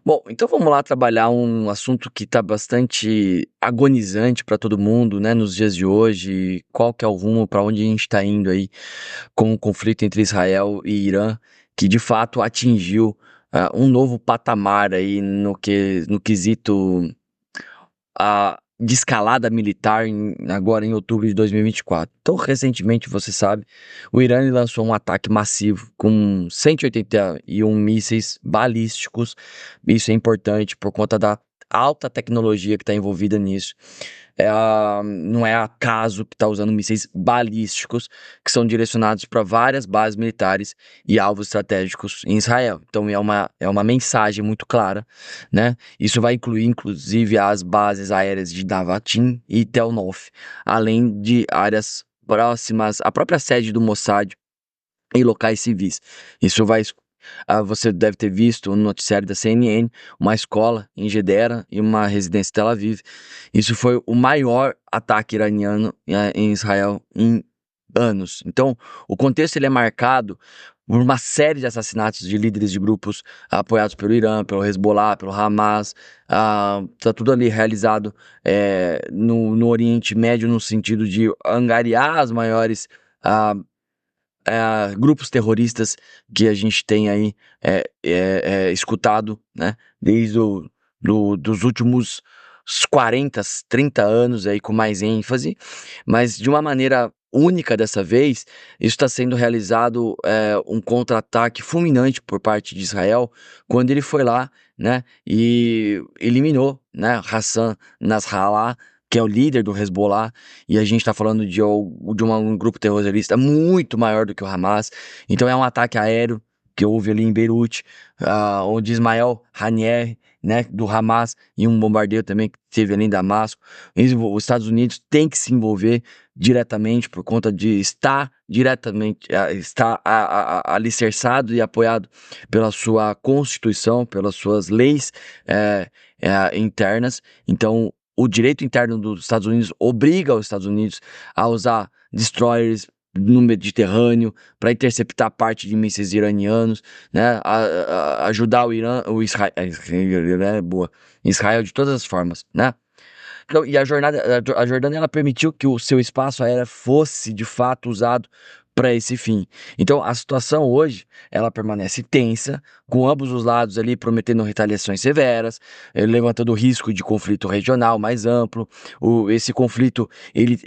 Bom, então vamos lá trabalhar um assunto que está bastante agonizante para todo mundo, né, nos dias de hoje. Qual que é o rumo, para onde a gente está indo aí com o conflito entre Israel e Irã, que de fato atingiu um novo patamar aí no quesito de escalada militar agora em outubro de 2024. Então, recentemente, você sabe, o Irã ele lançou um ataque massivo com 181 mísseis balísticos. Isso é importante por conta da alta tecnologia que está envolvida nisso. Não é acaso que está usando mísseis balísticos que são direcionados para várias bases militares e alvos estratégicos em Israel. Então é uma mensagem muito clara, né? Isso vai incluir, inclusive, as bases aéreas de Navatim e Tel Nof, além de áreas próximas à própria sede do Mossad e locais civis. Isso vai. Você deve ter visto no noticiário da CNN, uma escola em Gedera e uma residência em Tel Aviv. Isso foi o maior ataque iraniano em Israel em anos. Então, o contexto ele é marcado por uma série de assassinatos de líderes de grupos apoiados pelo Irã, pelo Hezbollah, pelo Hamas. Tá tudo ali realizado no Oriente Médio, no sentido de angariar as maiores ah, grupos terroristas que a gente tem aí escutado, né, desde dos últimos 40, 30 anos aí com mais ênfase, mas de uma maneira única dessa vez. Isso está sendo realizado um contra-ataque fulminante por parte de Israel, quando ele foi lá, né, e eliminou, né, Hassan Nasrallah, que é o líder do Hezbollah, e a gente está falando de um grupo terrorista muito maior do que o Hamas. Então é um ataque aéreo que houve ali em Beirute, onde Ismael Haniyeh, né, do Hamas, e um bombardeio também que teve ali em Damasco. Os Estados Unidos têm que se envolver diretamente por conta de estar diretamente, alicerçado e apoiado pela sua Constituição, pelas suas leis internas. Então, o direito interno dos Estados Unidos obriga os Estados Unidos a usar destroyers no Mediterrâneo para interceptar parte de mísseis iranianos, né? Ajudar Israel de todas as formas, né? Então, e a Jordânia ela permitiu que o seu espaço aéreo fosse de fato usado para esse fim. Então, a situação hoje ela permanece tensa, com ambos os lados ali prometendo retaliações severas, levantando o risco de conflito regional mais amplo. Esse conflito ele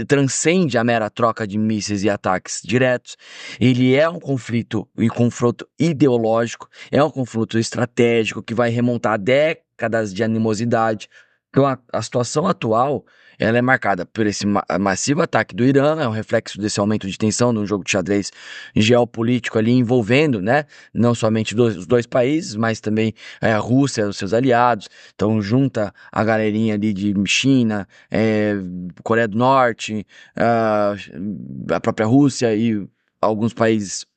transcende a mera troca de mísseis e ataques diretos. Ele é um conflito e confronto ideológico, é um conflito estratégico que vai remontar décadas de animosidade. Então, a situação atual, ela é marcada por esse massivo ataque do Irã, é um reflexo desse aumento de tensão no jogo de xadrez geopolítico ali envolvendo, né, não somente os dois países, mas também a Rússia e os seus aliados. Então, junta a galerinha ali de China, Coreia do Norte, a própria Rússia e alguns países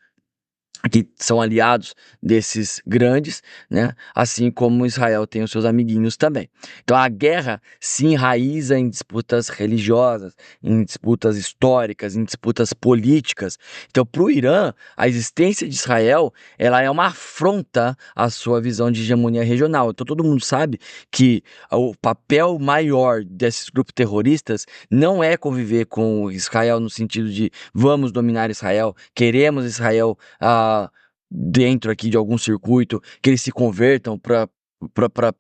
que são aliados desses grandes, né? Assim como Israel tem os seus amiguinhos também. Então a guerra se enraiza em disputas religiosas, em disputas históricas, em disputas políticas. Então, para o Irã, a existência de Israel, ela é uma afronta à sua visão de hegemonia regional. Então todo mundo sabe que o papel maior desses grupos terroristas não é conviver com Israel no sentido de vamos dominar Israel, queremos Israel dentro aqui de algum circuito, que eles se convertam para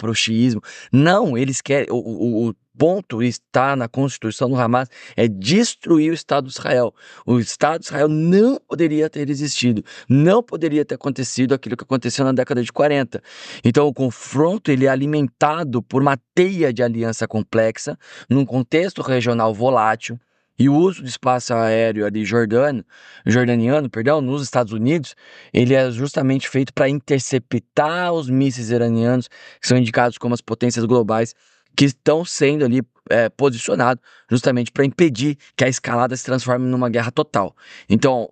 o xiismo. Não, eles querem. O ponto está na Constituição do Hamas, é destruir o Estado de Israel. O Estado de Israel não poderia ter existido, não poderia ter acontecido aquilo que aconteceu na década de 40. Então o confronto ele é alimentado por uma teia de aliança complexa, num contexto regional volátil. E o uso do espaço aéreo ali jordaniano, perdão, nos Estados Unidos, ele é justamente feito para interceptar os mísseis iranianos, que são indicados como as potências globais, que estão sendo ali posicionados justamente para impedir que a escalada se transforme numa guerra total. Então,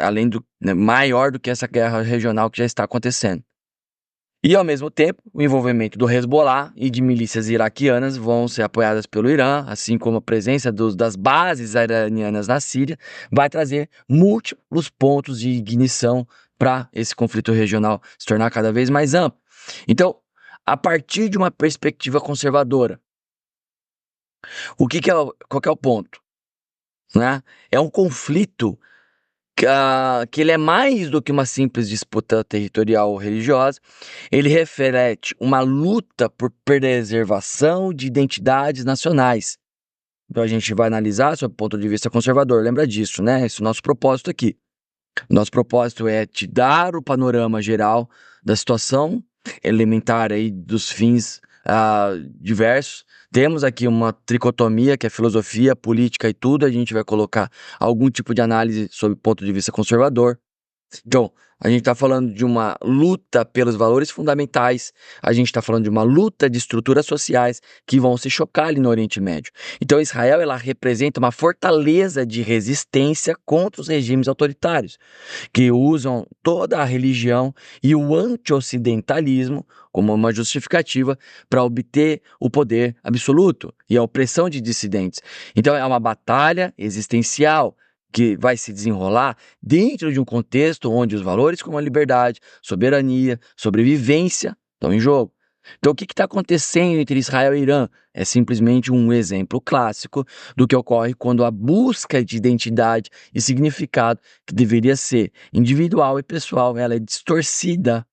além do, né, maior do que essa guerra regional que já está acontecendo. E, ao mesmo tempo, o envolvimento do Hezbollah e de milícias iraquianas vão ser apoiadas pelo Irã, assim como a presença das bases iranianas na Síria, vai trazer múltiplos pontos de ignição para esse conflito regional se tornar cada vez mais amplo. Então, a partir de uma perspectiva conservadora, qual que é o ponto, né? É um conflito que ele é mais do que uma simples disputa territorial ou religiosa, ele reflete uma luta por preservação de identidades nacionais. Então a gente vai analisar sob o ponto de vista conservador, lembra disso, né? Esse é o nosso propósito aqui. Nosso propósito é te dar o panorama geral da situação elementar aí dos fins diversos. Temos aqui uma tricotomia, que é filosofia, política e tudo. A gente vai colocar algum tipo de análise sob o ponto de vista conservador. Então, a gente está falando de uma luta pelos valores fundamentais, a gente está falando de uma luta de estruturas sociais que vão se chocar ali no Oriente Médio. Então, Israel ela representa uma fortaleza de resistência contra os regimes autoritários, que usam toda a religião e o anti-ocidentalismo como uma justificativa para obter o poder absoluto e a opressão de dissidentes. Então, é uma batalha existencial que vai se desenrolar dentro de um contexto onde os valores como a liberdade, soberania, sobrevivência estão em jogo. Então, o que está acontecendo entre Israel e Irã é simplesmente um exemplo clássico do que ocorre quando a busca de identidade e significado, que deveria ser individual e pessoal, ela é distorcida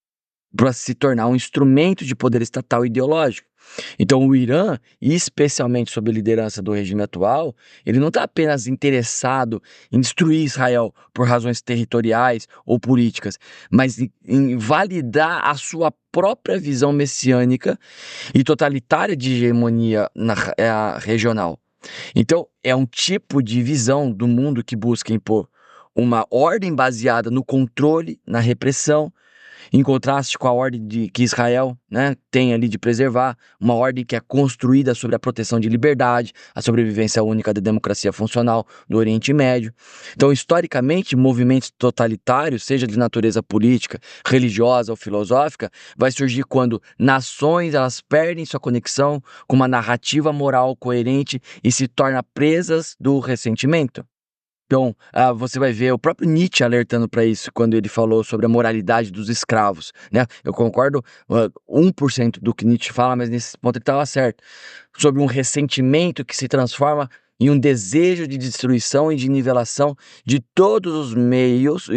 para se tornar um instrumento de poder estatal e ideológico. Então, o Irã, especialmente sob a liderança do regime atual, ele não está apenas interessado em destruir Israel por razões territoriais ou políticas, mas em validar a sua própria visão messiânica e totalitária de hegemonia regional. Então, é um tipo de visão do mundo que busca impor uma ordem baseada no controle, na repressão, em contraste com a ordem que Israel, né, tem ali de preservar, uma ordem que é construída sobre a proteção de liberdade, a sobrevivência única da democracia funcional do Oriente Médio. Então, historicamente, movimentos totalitários, seja de natureza política, religiosa ou filosófica, vai surgir quando nações elas perdem sua conexão com uma narrativa moral coerente e se tornam presas do ressentimento. Então, você vai ver o próprio Nietzsche alertando para isso quando ele falou sobre a moralidade dos escravos, né? Eu concordo 1% do que Nietzsche fala, mas nesse ponto ele estava certo. Sobre um ressentimento que se transforma em um desejo de destruição e de nivelação de todos os meios,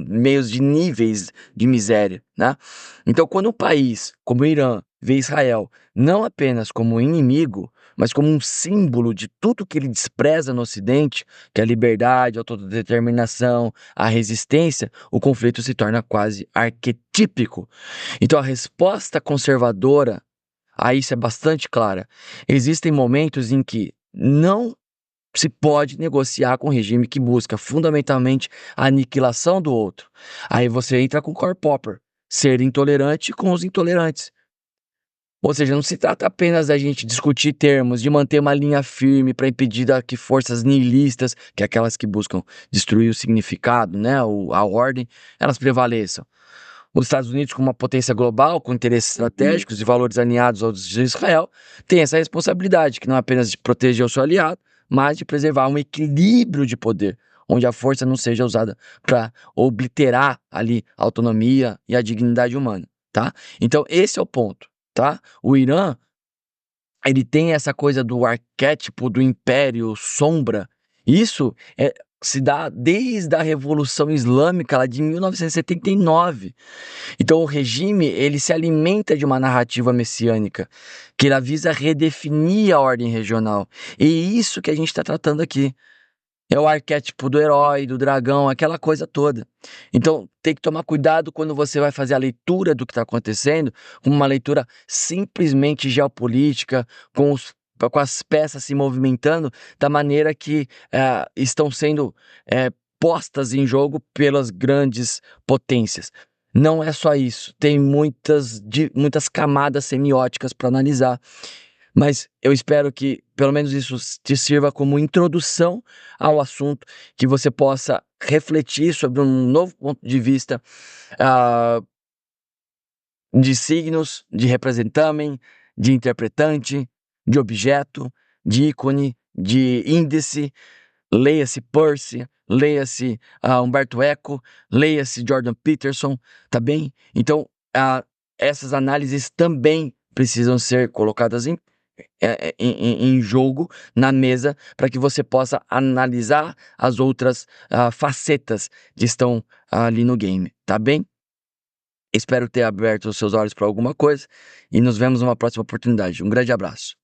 meios de níveis de miséria, né? Então, quando um país como o Irã vê Israel não apenas como um inimigo, mas como um símbolo de tudo que ele despreza no Ocidente, que é a liberdade, a autodeterminação, a resistência, o conflito se torna quase arquetípico. Então, a resposta conservadora a isso é bastante clara. Existem momentos em que não se pode negociar com um regime que busca fundamentalmente a aniquilação do outro. Aí você entra com Karl Popper, ser intolerante com os intolerantes. Ou seja, não se trata apenas da gente discutir termos, de manter uma linha firme para impedir que forças nihilistas, que é aquelas que buscam destruir o significado, né, a ordem, elas prevaleçam. Os Estados Unidos, como uma potência global, com interesses estratégicos e valores alinhados aos de Israel, tem essa responsabilidade, que não é apenas de proteger o seu aliado, mas de preservar um equilíbrio de poder, onde a força não seja usada para obliterar ali a autonomia e a dignidade humana, tá? Então, esse é o ponto, tá? O Irã, ele tem essa coisa do arquétipo do império sombra. Isso se dá desde a Revolução Islâmica lá de 1979. Então o regime, ele se alimenta de uma narrativa messiânica, que ela visa redefinir a ordem regional. E isso que a gente está tratando aqui. É o arquétipo do herói, do dragão, aquela coisa toda. Então, tem que tomar cuidado quando você vai fazer a leitura do que está acontecendo, como uma leitura simplesmente geopolítica, com as peças se movimentando da maneira que estão sendo postas em jogo pelas grandes potências. Não é só isso, tem muitas camadas semióticas para analisar. Mas eu espero que pelo menos isso te sirva como introdução ao assunto, que você possa refletir sobre um novo ponto de vista ah, de signos, de representamen, de interpretante, de objeto, de ícone, de índice. Leia-se Percy, leia-se Humberto Eco, leia-se Jordan Peterson, tá bem? Então, essas análises também precisam ser colocadas em jogo, na mesa, para que você possa analisar as outras facetas que estão ali no game, tá bem? Espero ter aberto os seus olhos para alguma coisa e nos vemos numa próxima oportunidade. Um grande abraço.